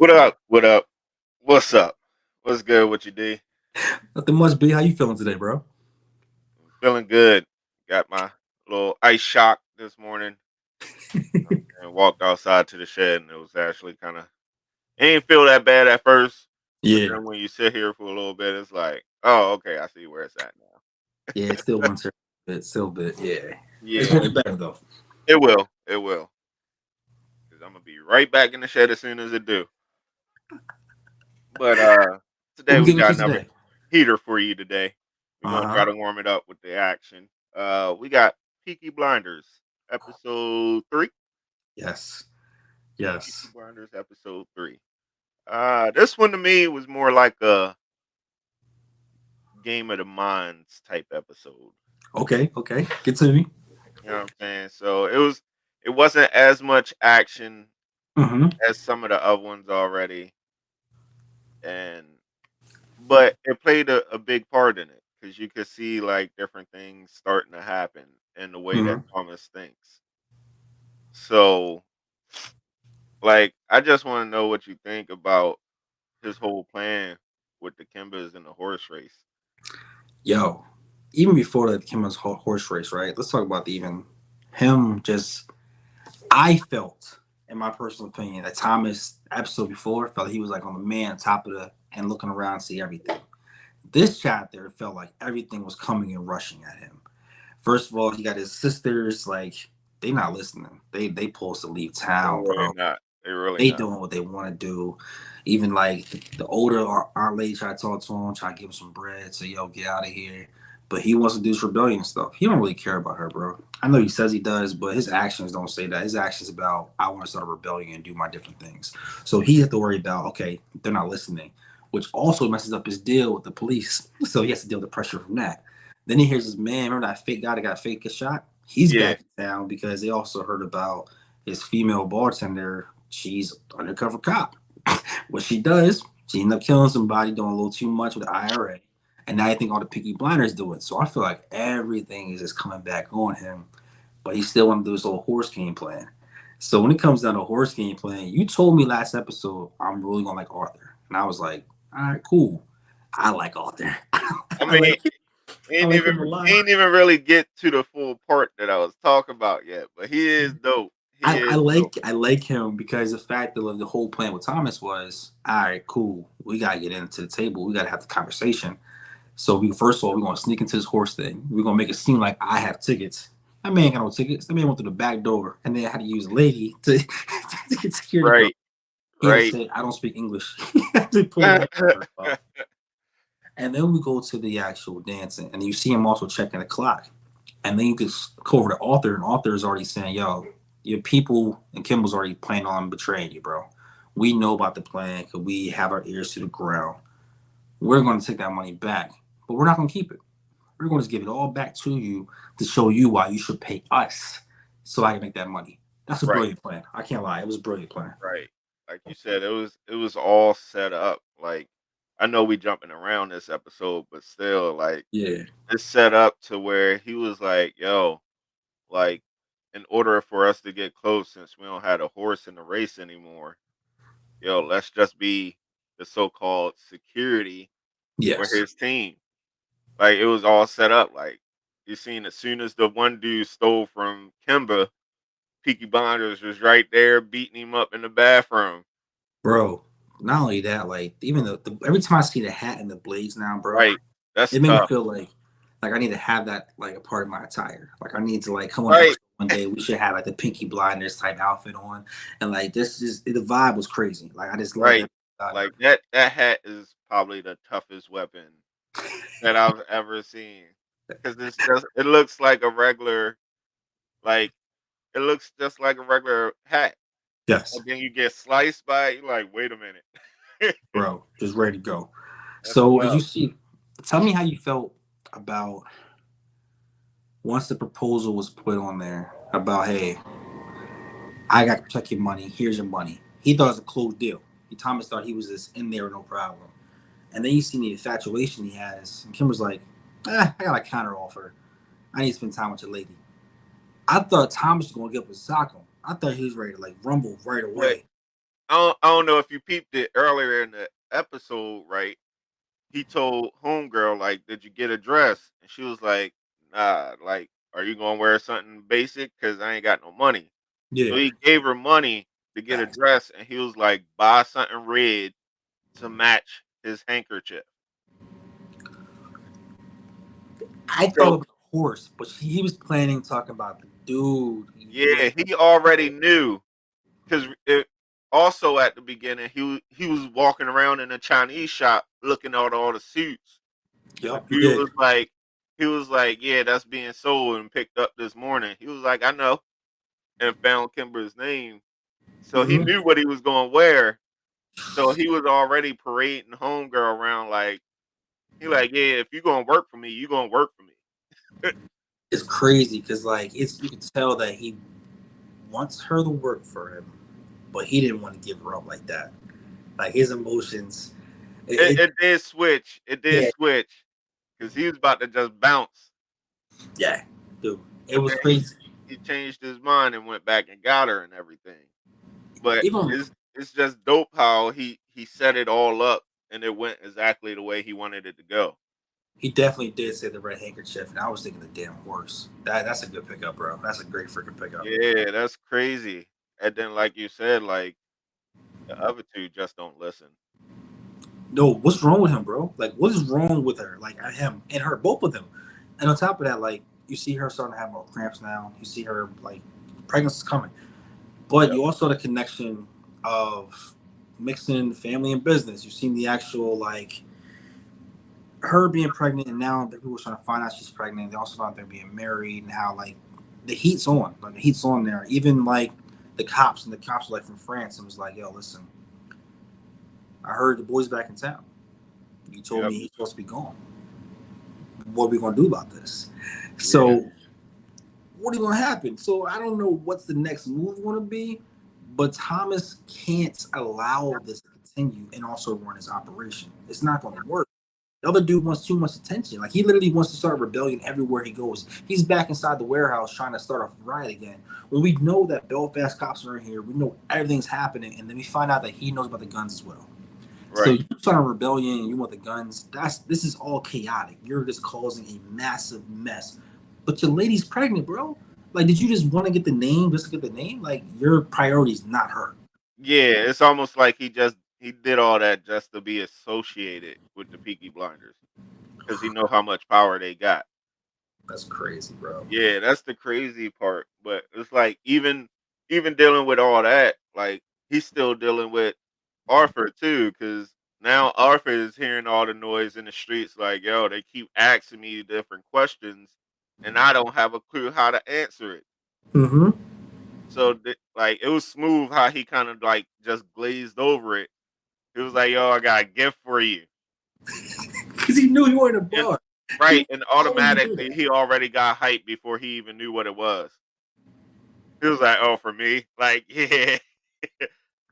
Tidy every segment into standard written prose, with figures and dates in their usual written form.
What up? What up? What's up? What's good with you, D? Nothing much, B. How you feeling today, bro? Feeling good. Got my little ice shock this morning and walked outside to the shed, and it was actually kind of, it didn't feel that bad at first, but Yeah, then when you sit here for a little bit, it's like, oh, okay, I see where it's at yeah. It's still winter, but still a bit. Yeah, it's Yeah, gonna get better though. it will. It will. Because I'm going to be right back in the shed as soon as it do. But What today we we getting got into another today? heater for you today. We're Uh going to try huh. to warm it up with the action. We got Peaky Blinders, episode 3. Yes, Peaky yes. Blinders, episode 3. This one to me was more like a game of the minds type episode. Okay, okay. Get to me. You know what I'm saying? So it wasn't as much action Mm-hmm. as some of the other ones already, and but it played a big part in it because you could see like different things starting to happen in the way that Mm-hmm. Thomas thinks. So, like, I just want to know what you think about his whole plan with the Kimbas and the horse race. Yo, even before the Kim's horse race, right? Let's talk about the even him. Just I felt, in my personal opinion, that Thomas episode before felt he was like on the man top of the and looking around to see everything. This chapter it felt like everything was coming and rushing at him. First of all, he got his sisters like they not listening. They supposed to leave They're town, really bro. not. They're really They not. doing what they want to do. Even like the older aunt lady try to talk to him, try to give him some bread, say yo get out of here. But he wants to do this rebellion stuff. He don't really care about her, bro. I know he says he does, but his actions don't say that. His actions about I want to start a rebellion and do my different things. So he has to worry about okay, they're not listening, which also messes up his deal with the police. So he has to deal with the pressure from that. Then he hears his man. Remember that fake guy that got fake shot? He's Yeah, back in town because they also heard about his female bartender. She's undercover cop. What she does, she ended up killing somebody, doing a little too much with the IRA. And now I think all the Peaky Blinders do it. So I feel like everything is just coming back on him. But he still want to do his little horse game plan. So when it comes down to horse game plan, you told me last episode I'm really gonna like Arthur. And I was like, all right, cool. I like Arthur. I I mean, like he I ain't like even him a he lot. ain't even really get to the full part that I was talking about yet. But he is dope. He I is dope. like him because the fact that the whole plan with Thomas was all right, cool. We gotta get into the table. We gotta have the conversation. So we first of all we're gonna sneak into this horse thing. We're gonna make it seem like I have tickets. That man got no tickets. That man went through the back door and then had to use a lady to, to get security code. Right, He had to right. say, I don't speak English. He had to pull that card off. And then we go to the actual dancing, and you see him also checking the clock. And then you can go over to Arthur, and Arthur is already saying, yo, your people and Kimball's already planning on betraying you, bro. We know about the plan because we have our ears to the ground. We're going to take that money back, but we're not going to keep it. We're going to give it all back to you to show you why you should pay us so I can make that money. That's a Right, brilliant plan. I can't lie. It was a brilliant plan. right. Like you said, it was all set up. Like I know we jumping around this episode, but still, like Yeah. it's set up to where he was like, "Yo, like in order for us to get close, since we don't have a horse in the race anymore, yo, let's just be the so-called security for Yes. his team." Like it was all set up. Like you seen, as soon as the one dude stole from Kimba, Peaky Blinders was right there beating him up in the bathroom. Bro, not only that, like, even every time I see the hat and the blades now, bro, Right. That's it made me tough. feel like I need to have that like a part of my attire. Like I need to like come on the Right. episode one day. We should have like the Pinky Blinders type outfit on, and like this is the vibe was crazy. Like I just love Right. that about it. Like that hat is probably the toughest weapon that I've ever seen. Cause it looks like a regular, like it looks just like a regular hat. Yes, And then you get sliced by it, you're like, wait a minute. bro, just ready to go. That's So did you tough. see? Tell me how you felt about once the proposal was put on there about hey, I got to protect your money. Here's your money. He thought it was a closed deal. Thomas thought he was just in there, no problem. And then you see the infatuation he has. And Kim was like, I got a counter offer. I need to spend time with your lady. I thought Thomas was going to get up with Socko. I thought he was ready to like rumble right But away. I don't know if you peeped it earlier in the episode, right? He told homegirl like, "Did you get a dress?" And she was like, "Nah, like, are you gonna wear something basic? Cause I ain't got no money." So Yeah, he gave her money to get a facts. dress, and he was like, "Buy something red to match his handkerchief." I thought So about a horse, but he was planning talking about the dude. He was yeah, he already knew because also at the beginning he was walking around in a Chinese shop looking at all the suits. And the yep, he dude did. was like, "Yeah, that's being sold and picked up this morning." He was like, "I know," and found Kimber's name. So he Hmm. knew what he was going to wear. So he was already parading homegirl around like, he like, "Yeah, if you going to work for me, you going to work for me." It's crazy because like it's you can tell that he wants her to work for him, but he didn't want to give her up like that. Like his emotions, it It did switch. It did yeah, switch because he was about to just bounce, yeah, dude, it and was then crazy. he changed his mind and went back and got her and everything. But Even it's just dope how he set it all up and it went exactly the way he wanted it to go. he definitely did say the red handkerchief, and I was thinking the damn horse. That's a good pickup, bro. That's a great freaking pickup. Yeah, that's crazy. And then, like you said, like the other two just don't listen. No, what's wrong with him, bro? Like, what is wrong with her? Like, him and her, both of them. And on top of that, like, you see her starting to have more cramps now. You see her like pregnancy's coming, but Yep. you also have the connection of mixing family and business. You've seen the actual like her being pregnant, and now that people are trying to find out she's pregnant. They also found they're being married, and how like the heat's on, like the heat's on there. Even like the cops were like from France and was like, "Yo, listen, I heard the boy's back in town. You told Yep. me he's supposed to be gone. What are we gonna do about this?" Yeah. So what is gonna happen? So I don't know what's the next move gonna be, but Thomas can't allow this to continue and also run his operation. It's not gonna work. The other dude wants too much attention. Like he literally wants to start a rebellion everywhere he goes. He's back inside the warehouse trying to start a riot again. When we know that Belfast cops are in here, we know everything's happening, and then we find out that he knows about the guns as well. So Right. you start a rebellion and you want the guns. This is all chaotic. You're just causing a massive mess. But your lady's pregnant, bro. Like, did you just want to get the name just to get the name? Like, your priority is not her. Yeah, it's almost like he did all that just to be associated with the Peaky Blinders because he know how much power they got. That's crazy, bro. Yeah, that's the crazy part. But it's like even dealing with all that, like he's still dealing with Arthur too, because now Arthur is hearing all the noise in the streets. Like, yo, they keep asking me different questions, and I don't have a clue how to answer it. Mm-hmm. So, like, it was smooth how he kind of like just glazed over it. He was like, "Yo, I got a gift for you," Because he knew he wanted a and bar. He right, and always would do automatically that. he already got hyped before he even knew what it was. He was like, "Oh, for me?" Like, yeah,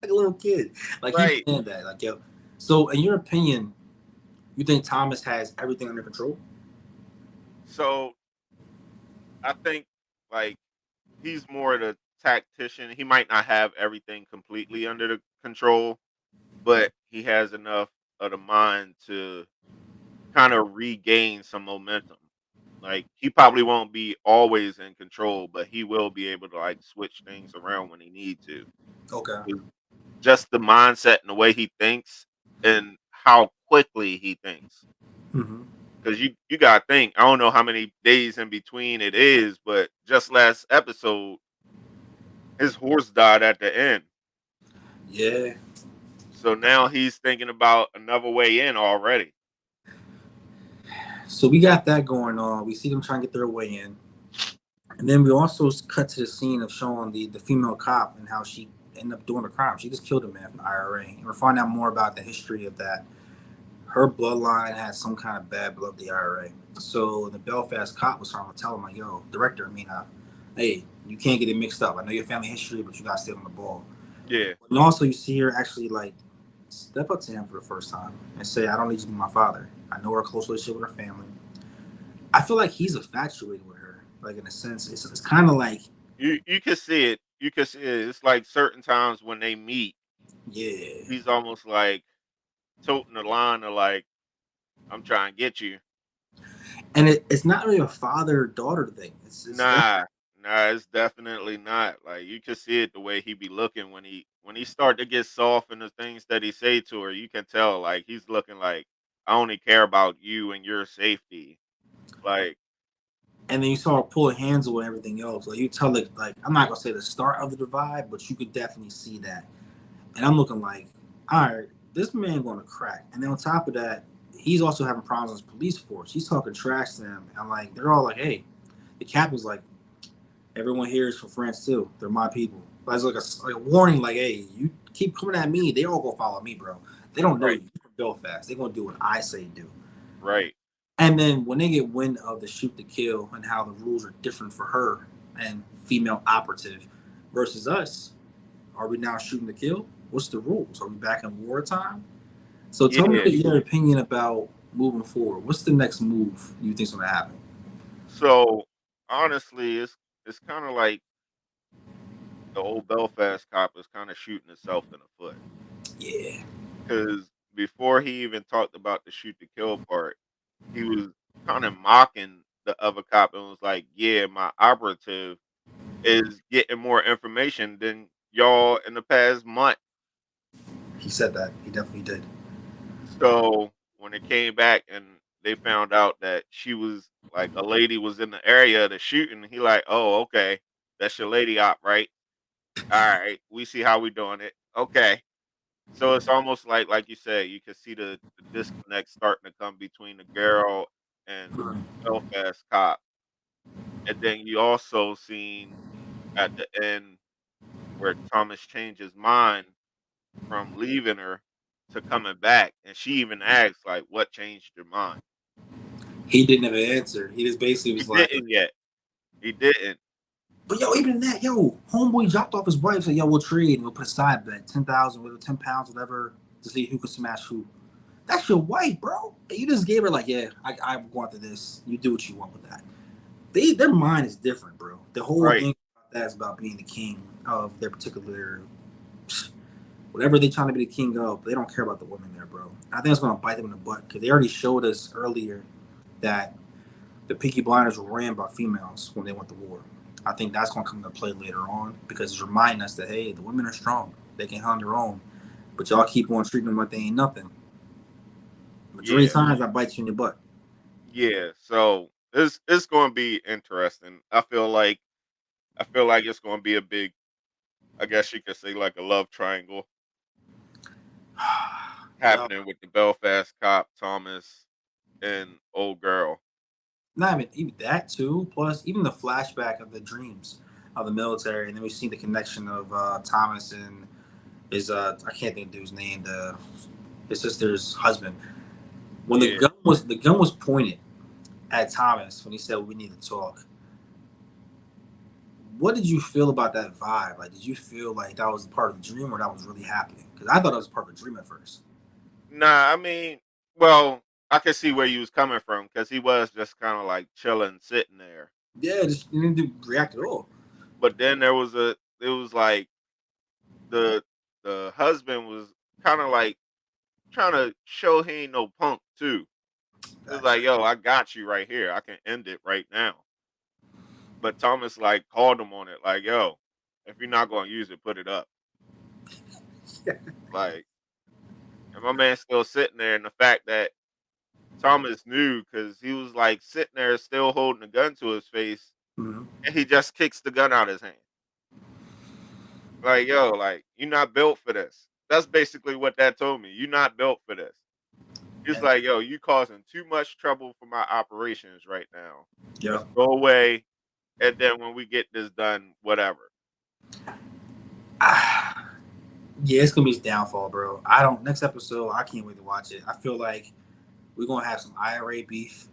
Like a little kid. Like he right. planned that. Like, yo. So in your opinion, you think Thomas has everything under control? So I think like he's more the tactician. He might not have everything completely under the control, but he has enough of the mind to kind of regain some momentum. Like he probably won't be always in control, but he will be able to like switch things around when he need to. Okay. 'Cause just the mindset and the way he thinks and how quickly he thinks. Mm-hmm. Because you gotta think, I don't know how many days in between it is, but just last episode, his horse died at the end. Yeah. So now he's thinking about another way in already. So we got that going on. We see them trying to get their way in. And then we also cut to the scene of showing the female cop and how she ended up doing the crime. She just killed a man from the IRA. And we're finding out more about the history of that. Her bloodline had some kind of bad blood with the IRA. So the Belfast cop was trying to tell him, like, yo, director, hey, you can't get it mixed up. I know your family history, but you got to stay on the ball. Yeah. And also, you see her actually, like, step up to him for the first time and say, I don't need you to be my father. I know her close relationship with her family. I feel like he's infatuated with her. Like, in a sense, it's kind of like, You can see it. You can see it. It's like certain times when they meet. Yeah. He's almost like toting the line of like, I'm trying to get you. And it's not really a father daughter thing. It's definitely Nah, nah, it's definitely not. Like you can see it the way he be looking when he start to get soft in the things that he say to her. You can tell like he's looking like I only care about you and your safety. Like and then you saw her pulling hands away and everything else. Like you tell it like I'm not gonna say the start of the divide, but you could definitely see that. And I'm looking like, all right, this man going to crack. And then on top of that, he's also having problems with his police force. He's talking trash to them, and like they're all like, hey, the captain's like, everyone here is from France too. They're my people. But it's like a warning, like, hey, you keep coming at me, they all gonna follow me, bro. They don't know right, you from Belfast. They're gonna do what I say do. right. And then when they get wind of the shoot to kill and how the rules are different for her and female operative versus us, are we now shooting to kill? What's the rules? Are we back in wartime? So tell me Yeah. your opinion about moving forward. What's the next move you think's gonna happen? So honestly, it's kind of like the old Belfast cop is kind of shooting himself in the foot Yeah, because before he even talked about the shoot to kill part, he was kind of mocking the other cop and was like, "Yeah, my operative is getting more information than y'all in the past month." he said that. He definitely did. So when it came back and they found out that she was like a lady was in the area of the shooting, he like, "Oh, okay, that's your lady op, right? All right, we see how we doing it. Okay." So it's almost like you said, you can see the disconnect starting to come between the girl and Belfast cop, and then you also seen at the end where Thomas changed his mind from leaving her to coming back, and she even asked like, "What changed your mind?" He didn't have an answer. He just basically He was like, didn't yet. He didn't. but yo, even that, yo, homeboy dropped off his wife, said, yo, we'll trade and we'll put a side bet, 10,000, whatever, 10 pounds, whatever, to see who can smash who. That's your wife, bro. And you just gave her like, yeah, I want to this. You do what you want with that. Their mind is different, bro. The whole Right. thing about that is about being the king of their particular whatever they're trying to be the king of. They don't care about the women there, bro. I think it's gonna bite them in the butt because they already showed us earlier that the Peaky Blinders were ran by females when they went to war. I think that's gonna come into play later on because it's reminding us that hey, the women are strong. They can handle their own, but y'all keep on treating them like they ain't nothing. Majority of Yeah. times that bites you in your butt. Yeah. So it's going to be interesting. I feel like it's going to be a big. I guess you could say like a love triangle Yo, happening with the Belfast cop, Thomas, and old girl. not even that too. Plus, even the flashback of the dreams of the military, and then we see the connection of Thomas and his I can't think of the dude's name, his sister's husband. When Yeah. the gun was pointed at Thomas when he said we need to talk. What did you feel about that vibe? Like, did you feel like that was part of the dream or that was really happening? Because I thought it was part of a dream at first. Nah, I mean, well, I can see where you was coming from because he was just kind of like chilling, sitting there. Yeah, just you didn't react at all. But then it was like the the husband was kind of like trying to show he ain't no punk too. It was Gotcha. like, yo, I got you right here. I can end it right now. But Thomas like called him on it, like, yo, if you're not gonna use it, put it up. Like, and my man's still sitting there, and the fact that Thomas knew because he was like sitting there still holding the gun to his face, Mhm. and he just kicks the gun out his hand. Like, yo, like you're not built for this. That's basically what that told me. You're not built for this. He's And like, yo, you causing too much trouble for my operations right now. yeah, Just go away, and then when we get this done, whatever. ah, yeah, it's gonna be his downfall, bro. I don't. Next episode, I can't wait to watch it. I feel like we're gonna have some IRA beef.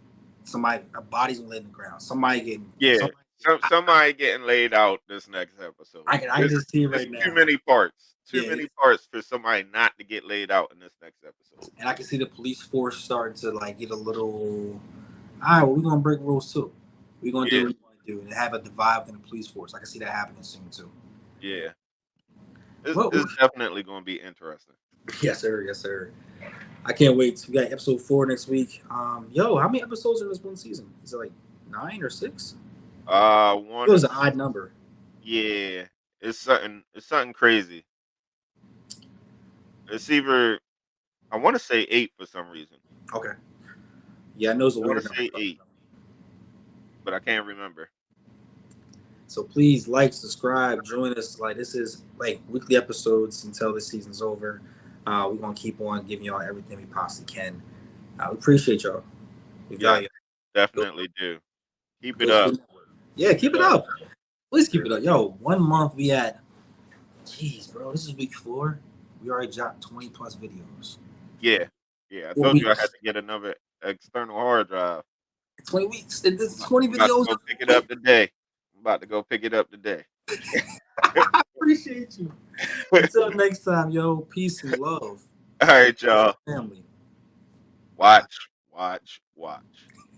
Somebody, a body's gonna lay in the ground. Somebody getting, Yeah, somebody. somebody getting laid out this next episode. I can just see it It's right too now. many parts. Too Yeah, many parts for somebody not to get laid out in this next episode. and I can see the police force starting to like get a little. All right, well, we're gonna break rules too. We're gonna do Yeah, what we want to do and have a divide within the police force. I can see that happening soon too. yeah. Well, It's definitely going to be interesting. yes, sir. Yes, sir. I can't wait. We got episode 4 next week. Yo, how many episodes are in this one season? Is it like 9 or 6? I It want to. was an odd number. Yeah, it's something crazy. It's either I want to say 8 for some reason. Okay. Yeah, I know it's a I want weird to number. say 8, but I can't remember. So please like, subscribe, join us. Like this is like weekly episodes until the season's over. We're gonna keep on giving y'all everything we possibly can. We appreciate y'all. We Yeah, value it. Go, definitely do. Keep it go to the up. network. Yeah, Keep keep it it up. up. Please keep it up. Yo, 1 month we at jeez, bro. This is week 4. We already dropped 20 plus videos. Yeah, yeah. I 4 told you I had weeks. to get another external hard drive. 20 weeks. And this 20 I'm about to videos. go pick it up today. I'm about to go pick it up today. I appreciate you. Until next time, yo, peace and love. All And right, y'all. family. Watch, watch, watch.